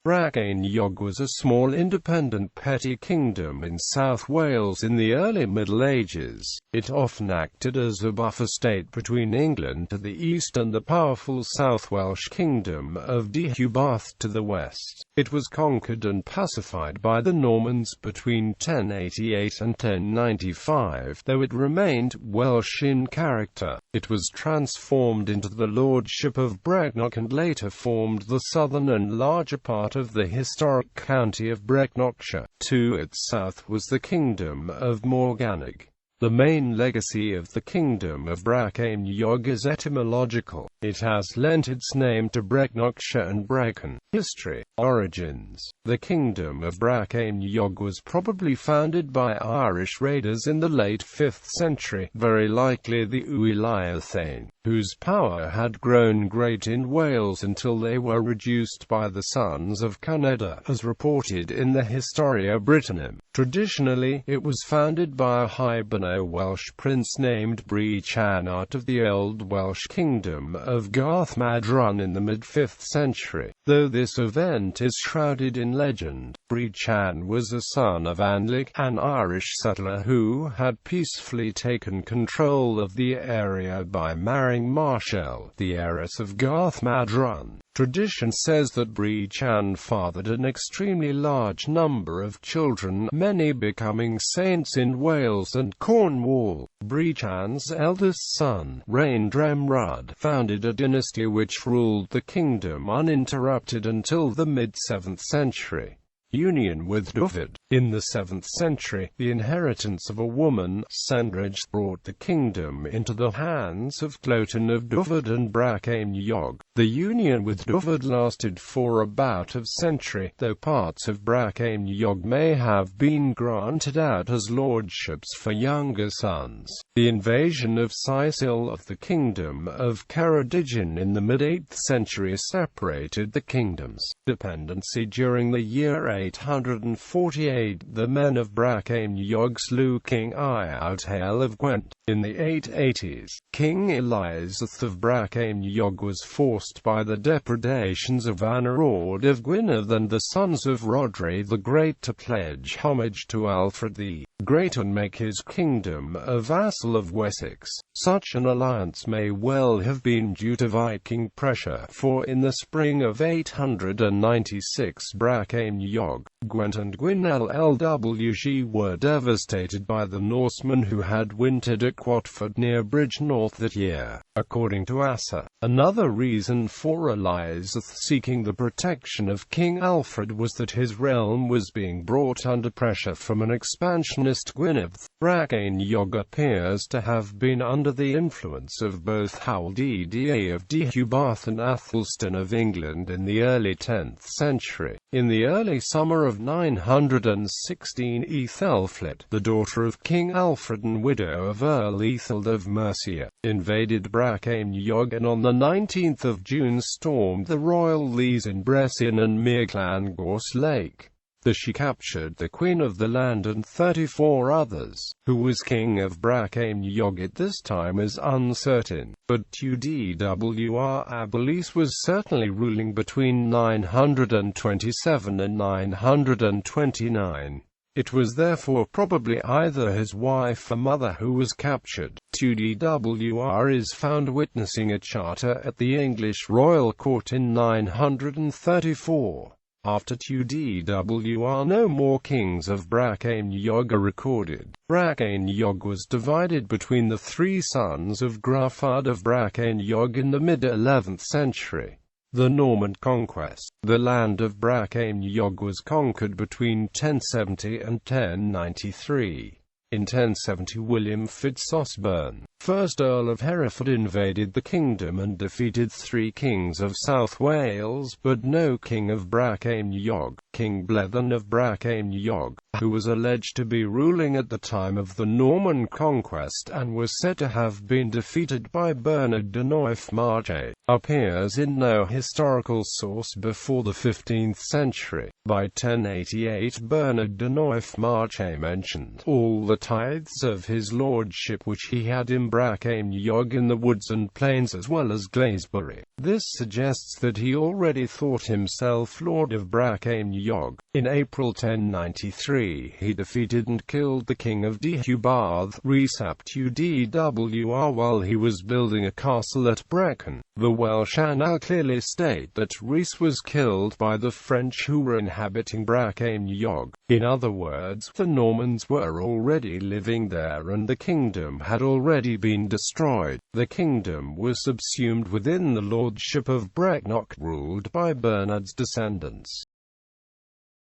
Brycheiniog was a small independent petty kingdom in South Wales in the early Middle Ages. It often acted as a buffer state between England to the east and the powerful South Welsh kingdom of Deheubarth to the west. It was conquered and pacified by the Normans between 1088 and 1095, though it remained Welsh in character. It was transformed into the Lordship of Brecknock and later formed the southern and larger part of the historic county of Brecknockshire. To its south was the kingdom of Morgannwg. The main legacy of the kingdom of Brycheiniog is etymological. It has lent its name to Brecknockshire and Brecon. History. Origins. The kingdom of Brycheiniog was probably founded by Irish raiders in the late 5th century, very likely the Uiliathane, whose power had grown great in Wales until they were reduced by the sons of Canada, as reported in the Historia Brittonum. Traditionally, it was founded by a Hiberno Welsh prince named Brycheiniog of the Old Welsh kingdom of Garthmadrun in the mid-5th century, though this event is shrouded in legend. Brycheiniog was a son of Anlig, an Irish settler who had peacefully taken control of the area by marrying Marshall, the heiress of Garthmadrun. Tradition says that Brycheiniog fathered an extremely large number of children, many becoming saints in Wales and Cornwall. Brycheiniog's eldest son, Rhaindremrud, founded a dynasty which ruled the kingdom uninterrupted until the mid-7th century. Union with Deheubarth. In the 7th century, the inheritance of a woman, Cendrige, brought the kingdom into the hands of Cloten of Deheubarth and Brycheiniog. The union with Deheubarth lasted for about a century, though parts of Brycheiniog may have been granted out as lordships for younger sons. The invasion of Sicil of the kingdom of Ceredigion in the mid-8th century separated the kingdom's dependency. During the year 848, the men of Brycheiniog slew King Eochael of Gwent. In the 880s, King Elizabeth of Brycheiniog was forced by the depredations of Anarod of Gwynedd and the sons of Rhodri the Great to pledge homage to Alfred the Great and make his kingdom a vassal of Wessex. Such an alliance may well have been due to Viking pressure, for in the spring of 896 Brycheiniog, Gwent and Gwynedd were devastated by the Norsemen who had wintered at Watford near Bridgenorth that year. According to Asser, another reason for Elizabeth seeking the protection of King Alfred was that his realm was being brought under pressure from an expansionist Gwynedd. Brycheiniog appears to have been under the influence of both Hywel of Deheubarth and Athelstan of England in the early 10th century. In the early summer of 916, Ethelfled, the daughter of King Alfred and widow of Earl Ethelred of Mercia, invaded Brycheiniog and on the 19th of June stormed the royal leas in Brecon and Mirclangors Lake. She captured the queen of the land and 34 others. Who was king of Brycheiniog at this time is uncertain, but Deheubarth Abilis was certainly ruling between 927 and 929. It was therefore probably either his wife or mother who was captured. Deheubarth is found witnessing a charter at the English royal court in 934. After Deheubarth, no more kings of Brycheiniog are recorded. Brycheiniog was divided between the three sons of Gruffudd of Brycheiniog in the mid-11th century. The Norman conquest. The land of Brycheiniog was conquered between 1070 and 1093. In 1070, William Fitzosborne, 1st Earl of Hereford, invaded the kingdom and defeated 3 kings of South Wales, but no king of Brycheiniog. King Blethan of Brycheiniog, who was alleged to be ruling at the time of the Norman conquest and was said to have been defeated by Bernard de Noailles, appears in no historical source before the 15th century. By 1088 Bernard de Noailles mentioned all the tithes of his lordship which he had in Brycheiniog in the woods and plains as well as Glaisbury. This suggests that he already thought himself Lord of Brycheiniog. In April 1093 he defeated and killed the king of Deheubarth, Rhys-ap-Udwr, while he was building a castle at Brecon. The Welsh annals clearly state that Rhys was killed by the French who were inhabiting Brycheiniog. In other words, the Normans were already living there and the kingdom had already been destroyed. The kingdom was subsumed within the Lordship of Brecknock, ruled by Bernard's descendants.